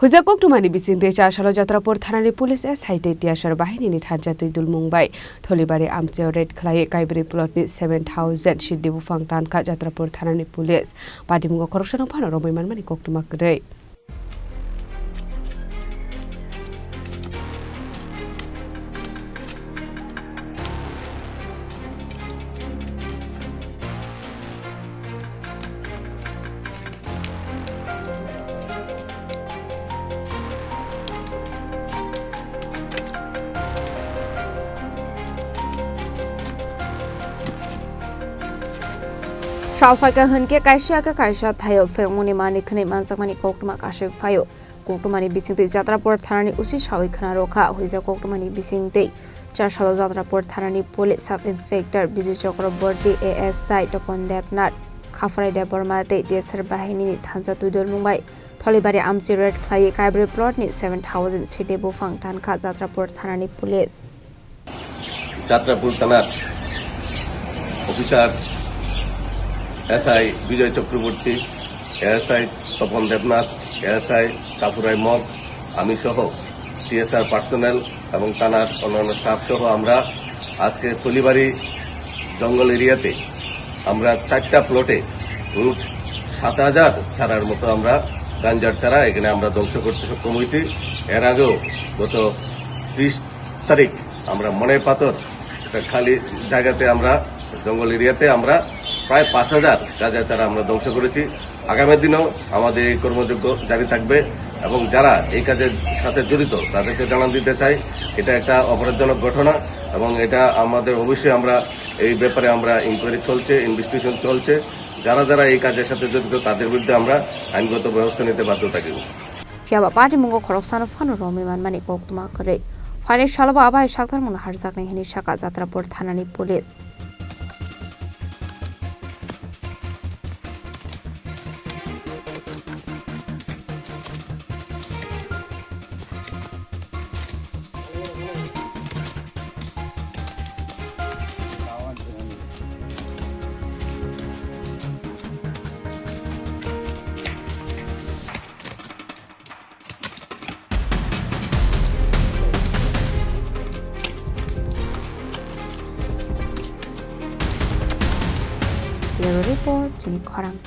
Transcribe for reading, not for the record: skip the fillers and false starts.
Hoijak koktwmani bisingtwi Chasalo Jatrapur Thanani Police SI Tiasar Bahani Thansa Twidulmungbai Thalibari Amchaio Khlaiwi Kaibrwi Plotni 7000 Siddi Buphang Tangkha Jatrapur Thanani Police Patimungo Khoroksano Phano Romwi Manmani Koktwma Kwrwi Shalfaika hunke kaisha ka kaisha thayo fengmoni mani khne manjakmani koktwma kashe phayo koktwmani bisingtwi Jatrapur Thanani usi shawi khna rokha Hoijak koktwmani bisingtwi Chasalo Jatrapur Thanani Police Sub Inspector Biju Chakraborty ASI Topon Depnat Khafrai Debormate Desar Bahani Thansa Twidulmungbai Thalibari Amchaio Khlaiwi Kaibrwi Plotni 7000 Siddi Buphang Tangkha Jatrapur Thanani Police Jatrapur Thanar Officers SI Bijay Chakraborty, ASI Topon Depnat, ASI Kapurai Mog, আমি সহ CSR personnel এবং থানার অন্যান্য staff সহ আমরা আজকে থলিবাড়ি জঙ্গল এরিয়াতে আমরা 4টা প্লটে 7000 চারার মতো আমরা গাঞ্জার চারা এখানে আমরা ধ্বংস করতে সক্ষম হয়েছি। এর আগেও গত 30 তারিখ আমরা মনে পাথর একটা খালি জায়গাতে আমরা জঙ্গল এরিয়াতে আমরা প্রায় 5000 গাঁজা চারা আমরা ধ্বংস করেছি। আগামী দিনেও আমাদের এই কর্মযোগ্য জারি থাকবে এবং যারা এই কাজের সাথে জড়িত তাদেরকে জানান দিতে চাই এটা একটা অপরাধজনক ঘটনা এবং এটা আমাদের অবশ্যই আমরা এই ব্যাপারে আমরা ইনকোয়ারি চলছে, ইনভেস্টিগেশন চলছে। যারা যারা এই কাজের সাথে জড়িত তাদের বিরুদ্ধে আমরা আইনগত ব্যবস্থা নিতে বাধ্য থাকব। Fiaba Patimungo Khoroksano Phano Romwi Manmani Koktwma Kwrwi Phani Shalaba Abai Shaktar Mona Harjakni Hini Shaka Jatrapur Thanani Police Report Chini Khorang